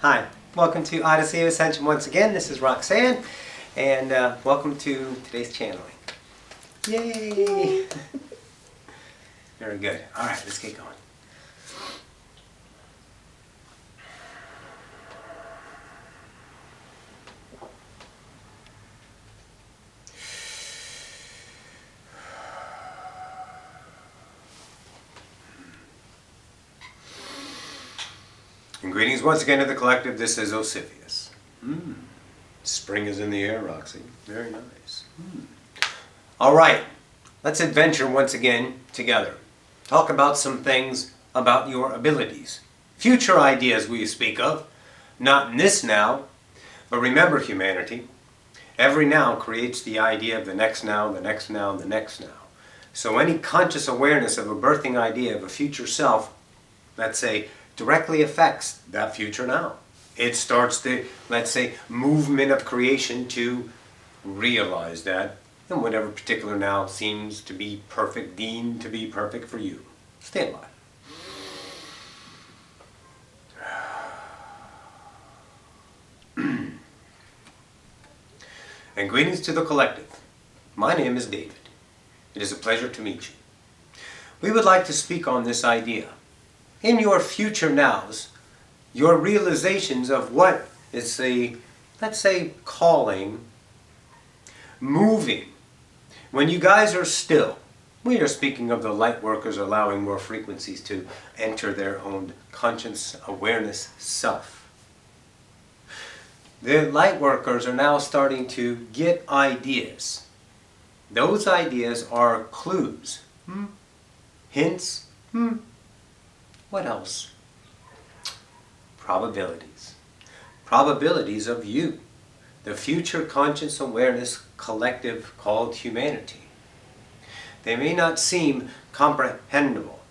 Hi, welcome to Odyssey of Ascension once again. This is Roxanne, and welcome to today's channeling. Yay! Very good. All right, let's get going. And greetings once again to the collective. This is Ocyphius. Spring is in the air, Roxy. Very nice. All right, let's adventure once again together. Talk about some things about your abilities. Future ideas we speak of, not in this now, but remember humanity. Every now creates the idea of the next now, the next now, and the next now. So any conscious awareness of a birthing idea of a future self, let's say, directly affects that future now. It starts the, let's say, movement of creation to realize that, and whatever particular now seems to be perfect, deemed to be perfect for you. Stay alive. And greetings to the collective. My name is David. It is a pleasure to meet you. We would like to speak on this idea. In your future nows, your realizations of what is let's say, calling, moving. When you guys are still, we are speaking of the light workers allowing more frequencies to enter their own conscious awareness self. The light workers are now starting to get ideas. Those ideas are clues, hints, what else? Probabilities. Probabilities of you, the future conscious awareness collective called humanity. They may not seem comprehensible.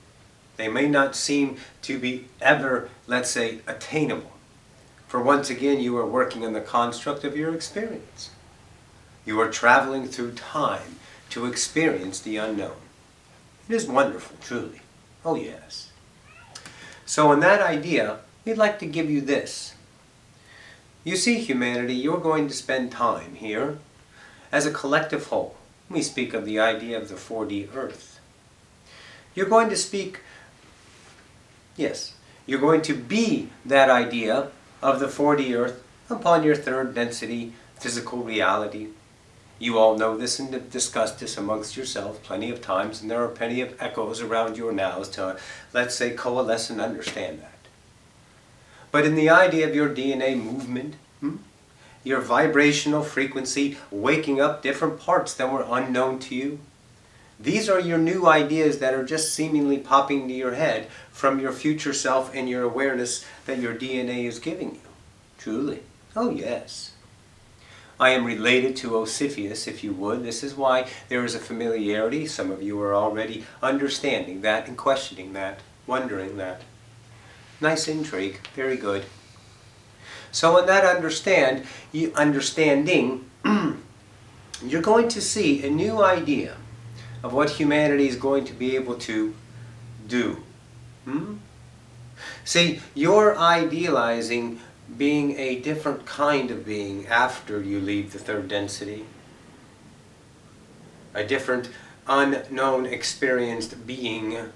They may not seem to be ever, let's say, attainable. For once again, you are working in the construct of your experience. You are traveling through time to experience the unknown. It is wonderful, truly. Oh yes. So in that idea, we'd like to give you this. You see, humanity, you're going to spend time here as a collective whole. We speak of the idea of the 4D Earth. You're going to speak, yes, you're going to be that idea of the 4D Earth upon your third density physical reality. You all know this and have discussed this amongst yourselves plenty of times, and there are plenty of echoes around your nows to, let's say, coalesce and understand that. But in the idea of your DNA movement, your vibrational frequency waking up different parts that were unknown to you, these are your new ideas that are just seemingly popping into your head from your future self and your awareness that your DNA is giving you. Truly. Oh yes. I am related to Ocyphius, if you would. This is why there is a familiarity. Some of you are already understanding that and questioning that, wondering that. Nice intrigue. Very good. So in that understanding, you're going to see a new idea of what humanity is going to be able to do. See, you're idealizing being a different kind of being after you leave the third density. A different, unknown, experienced being.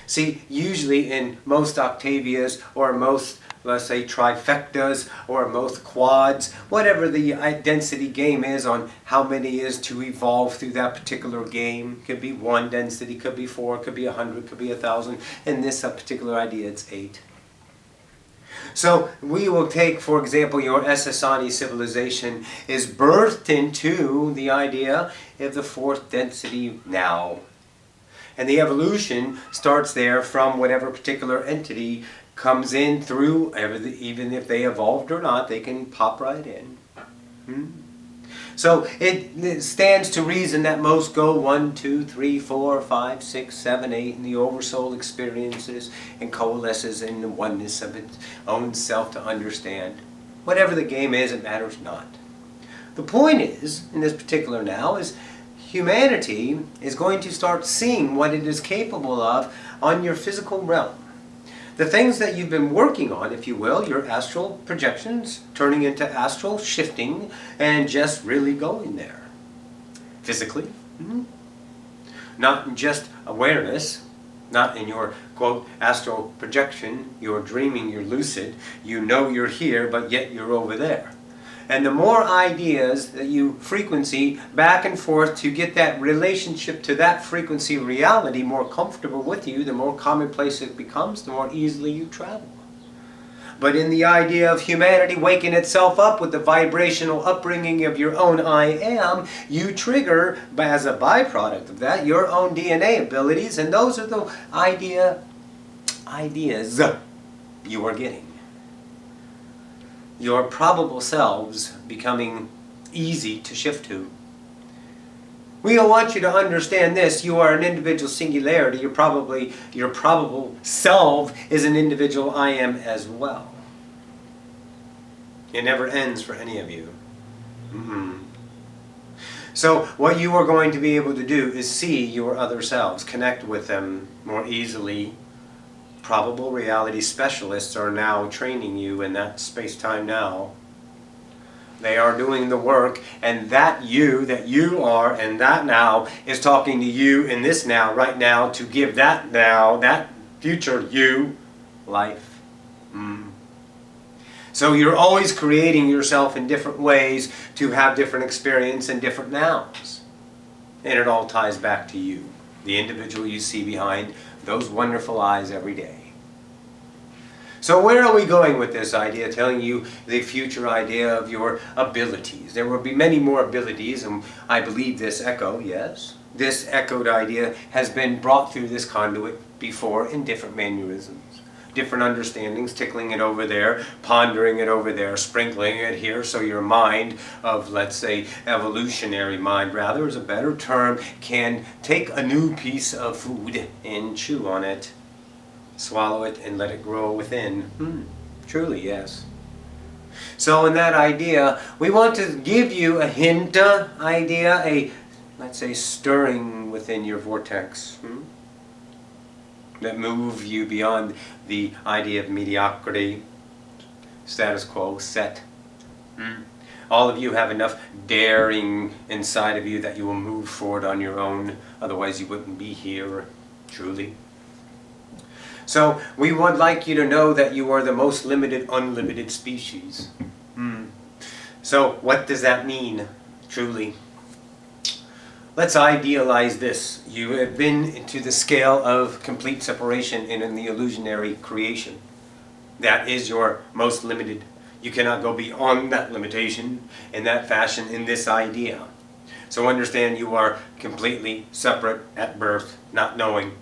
See, usually in most Octavias or most, let's say, trifectas or most quads, whatever the density game is on how many is to evolve through that particular game. Could be 1 density, could be 4, could be 100, could be 1,000. In this particular idea, it's 8. So we will take, for example, your Essassani civilization is birthed into the idea of the 4th density now. And the evolution starts there from whatever particular entity comes in through, even if they evolved or not, they can pop right in. So it stands to reason that most go 1, 2, 3, 4, 5, 6, 7, 8 in the oversoul experiences and coalesces in the oneness of its own self to understand. Whatever the game is, it matters not. The point is, in this particular now, is humanity is going to start seeing what it is capable of on your physical realm. the things that you've been working on, if you will, your astral projections, turning into astral shifting, and just really going there. Physically, not in just awareness, not in your, quote, astral projection, you're dreaming, you're lucid, you know you're here, but yet you're over there. And the more ideas that you frequency back and forth to get that relationship to that frequency reality more comfortable with you, the more commonplace it becomes, the more easily you travel. But in the idea of humanity waking itself up with the vibrational upbringing of your own I am, you trigger, as a byproduct of that, your own DNA abilities, and those are the ideas you are getting. Your probable selves becoming easy to shift to. We don't want you to understand this. You are an individual singularity. Your probable self is an individual I am as well. It never ends for any of you. So what you are going to be able to do is see your other selves, connect with them more easily. Probable reality specialists are now training you in that space-time now. They are doing the work, and that you are, and that now is talking to you in this now, right now, to give that now, that future you, life. So you're always creating yourself in different ways to have different experience and different nows. And it all ties back to you, the individual you see behind those wonderful eyes every day. So where are we going with this idea, telling you the future idea of your abilities? There will be many more abilities, and I believe this echo, yes, this echoed idea has been brought through this conduit before in different mannerisms, different understandings, tickling it over there, pondering it over there, sprinkling it here, so your mind of, let's say, evolutionary mind rather is a better term, can take a new piece of food and chew on it. Swallow it and let it grow within. Truly, yes. So in that idea, we want to give you a hint idea, a, let's say, stirring within your vortex. That move you beyond the idea of mediocrity, status quo, set. All of you have enough daring inside of you that you will move forward on your own, otherwise you wouldn't be here, truly. So we would like you to know that you are the most limited, unlimited species. So what does that mean, truly? Let's idealize this. You have been into the scale of complete separation and in the illusionary creation. That is your most limited. You cannot go beyond that limitation in that fashion in this idea. So understand you are completely separate at birth, not knowing.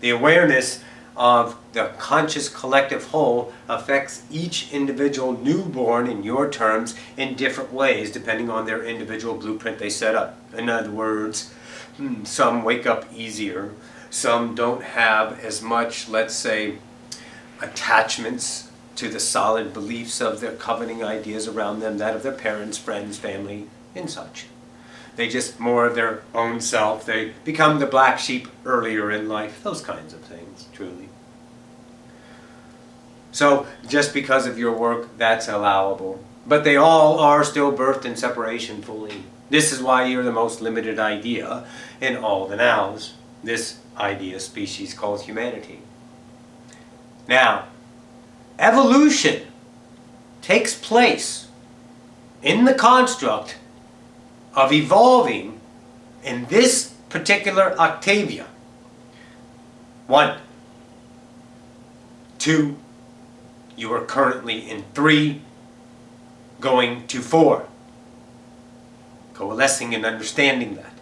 The awareness of the conscious collective whole affects each individual newborn in your terms in different ways depending on their individual blueprint they set up. In other words, some wake up easier, some don't have as much, let's say, attachments to the solid beliefs of their covenanting ideas around them, that of their parents, friends, family, and such. They just more of their own self. They become the black sheep earlier in life. Those kinds of things, truly. So, just because of your work, that's allowable. But they all are still birthed in separation fully. This is why you're the most limited idea in all the nows. This idea species called humanity. Now, evolution takes place in the construct of evolving in this particular Octavia. 1, 2, you are currently in 3, going to 4. Coalescing and understanding that.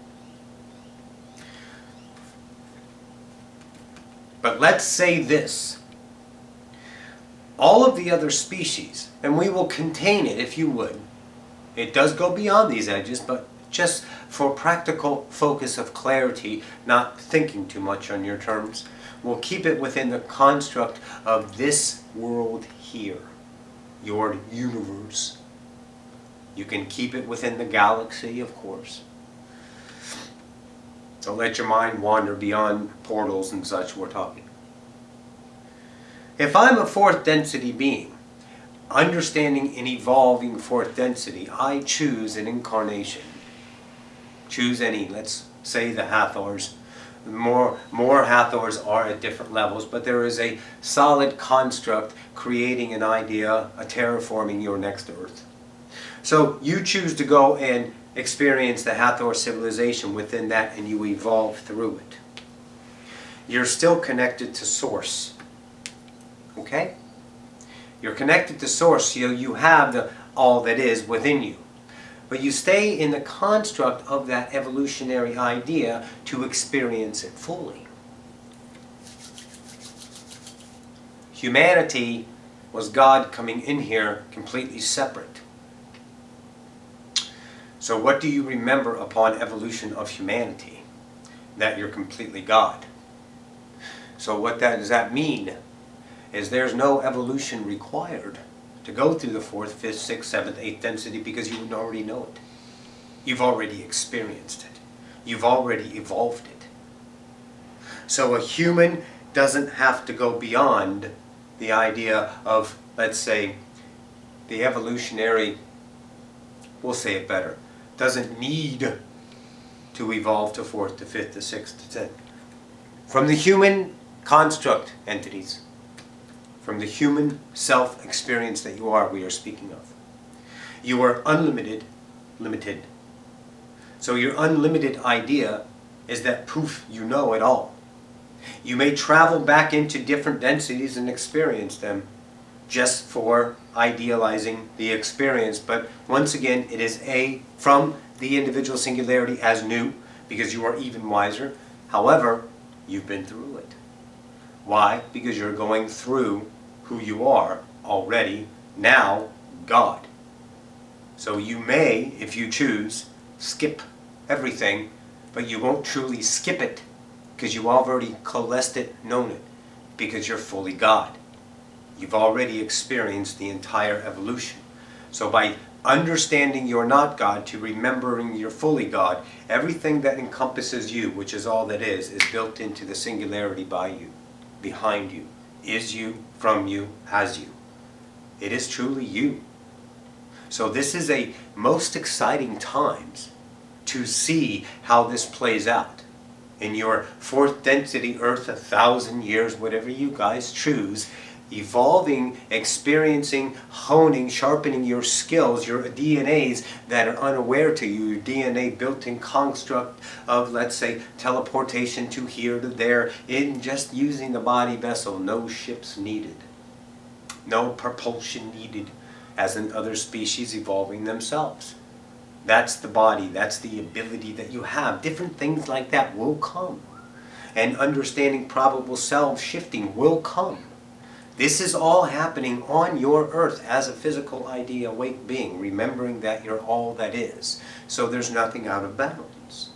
But let's say this. All of the other species, and we will contain it if you would. It does go beyond these edges, but just for practical focus of clarity, not thinking too much on your terms, we'll keep it within the construct of this world here, your universe. You can keep it within the galaxy, of course. Don't let your mind wander beyond portals and such we're talking. If I'm a fourth density being, understanding an evolving fourth density, I choose an incarnation. Choose any, let's say the Hathors. More Hathors are at different levels, but there is a solid construct creating an idea, a terraforming your next Earth. So you choose to go and experience the Hathor civilization within that, and you evolve through it. You're still connected to Source. Okay? You're connected to Source, so you have all that is within you. But you stay in the construct of that evolutionary idea to experience it fully. Humanity was God coming in here completely separate. So what do you remember upon evolution of humanity? That you're completely God. So what does that mean? Is there's no evolution required to go through the 4th, 5th, 6th, 7th, 8th density, because you already know it. You've already experienced it. You've already evolved it. So a human doesn't have to go beyond the idea of, let's say, the evolutionary, we'll say it better, doesn't need to evolve to 4th, to 5th, to 6th, to 10th. From the human construct entities, from the human self-experience that you are, we are speaking of. You are unlimited, limited. So your unlimited idea is that poof, you know it all. You may travel back into different densities and experience them just for idealizing the experience. But once again, it is from the individual singularity as new, because you are even wiser. However, you've been through it. Why? Because you're going through who you are already, now God. So you may, if you choose, skip everything, but you won't truly skip it because you already coalesced it, known it, because you're fully God. You've already experienced the entire evolution. So by understanding you're not God to remembering you're fully God, everything that encompasses you, which is all that is built into the singularity by you, behind you, is you, from you, as you. It is truly you. So this is a most exciting times to see how this plays out. In your 4th density Earth, 1,000 years, whatever you guys choose, evolving, experiencing, honing, sharpening your skills, your DNAs that are unaware to you, your DNA built-in construct of, let's say, teleportation to here to there, in just using the body vessel, no ships needed, no propulsion needed, as in other species evolving themselves. That's the body, that's the ability that you have. Different things like that will come. And understanding probable self shifting will come. This is all happening on your earth as a physical idea awake being, remembering that you're all that is. So there's nothing out of balance.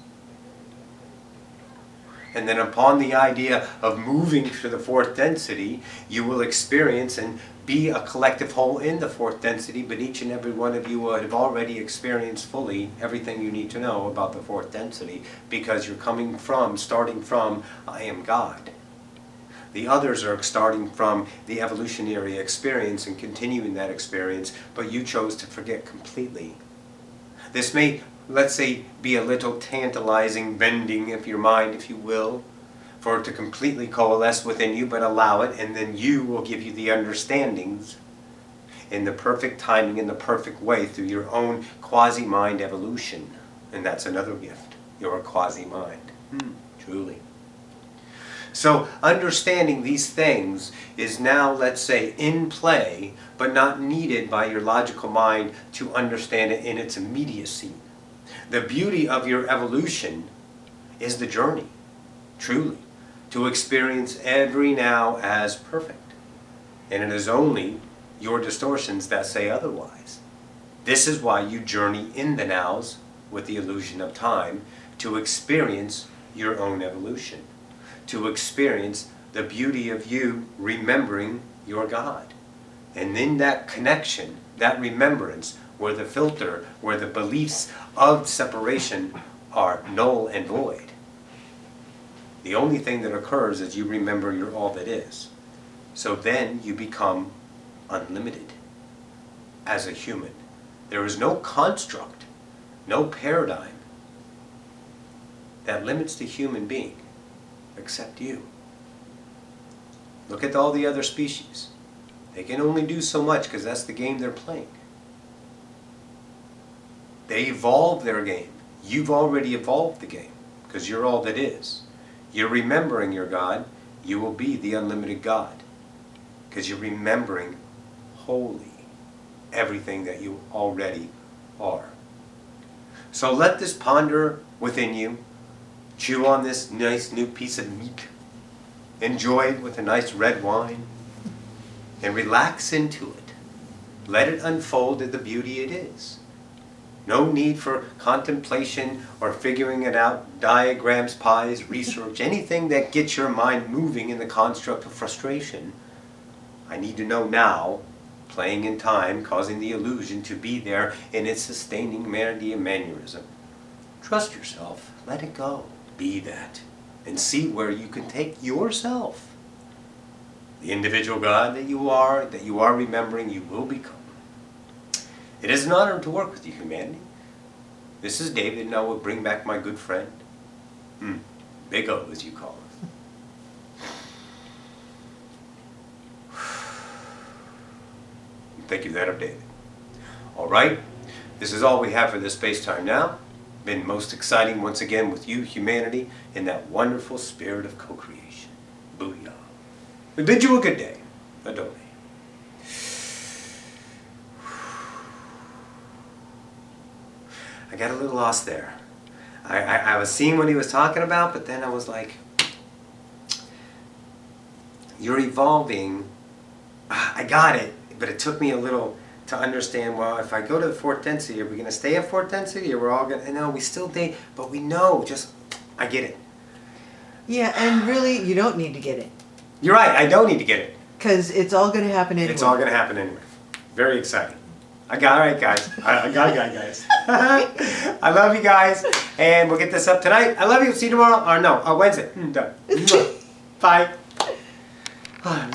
And then upon the idea of moving to the 4th density, you will experience and be a collective whole in the 4th density, but each and every one of you will have already experienced fully everything you need to know about the 4th density, because you're starting from, I am God. The others are starting from the evolutionary experience and continuing that experience, but you chose to forget completely. This may, let's say, be a little tantalizing bending of your mind, if you will, for it to completely coalesce within you, but allow it, and then you will give you the understandings in the perfect timing, in the perfect way, through your own quasi-mind evolution. And that's another gift. You're a quasi-mind. Truly. So understanding these things is now, let's say, in play, but not needed by your logical mind to understand it in its immediacy. The beauty of your evolution is the journey, truly, to experience every now as perfect. And it is only your distortions that say otherwise. This is why you journey in the nows with the illusion of time, to experience your own evolution, to experience the beauty of you remembering your God. And in that connection, that remembrance, where the filter, where the beliefs of separation are null and void, the only thing that occurs is you remember you're all that is. So then you become unlimited as a human. There is no construct, no paradigm that limits the human being except you. Look at all the other species. They can only do so much because that's the game they're playing. They evolve their game. You've already evolved the game because you're all that is. You're remembering your God. You will be the unlimited God because you're remembering wholly everything that you already are. So let this ponder within you. Chew on this nice new piece of meat. Enjoy it with a nice red wine. And relax into it. Let it unfold to the beauty it is. No need for contemplation or figuring it out, diagrams, pies, research, anything that gets your mind moving in the construct of frustration. I need to know now, playing in time, causing the illusion to be there in its sustaining mannerism. Trust yourself. Let it go. Be that. And see where you can take yourself. The individual God that you are remembering, you will become. It is an honor to work with you, humanity. This is David, and I will bring back my good friend. Big O, as you call him. Thank you for that of David. All right, this is all we have for this space-time now. Been most exciting once again with you, humanity, in that wonderful spirit of co-creation. Booyah. We bid you a good day. Adonai. I got a little lost there. I was seeing what he was talking about, but then I was like, you're evolving. I got it, but it took me a little to understand, well, if I go to the fourth density, are we going to stay at fourth density, or we're all going to, no, we still date, but we know, I get it. Yeah, and really, you don't need to get it. You're right, I don't need to get it. Because it's all going to happen anyway. It's all going to happen anyway. Very exciting. All right, guys. I got it, guys. I love you guys, and we'll get this up tonight. I love you. See you tomorrow. Or no, Wednesday. Done. Bye.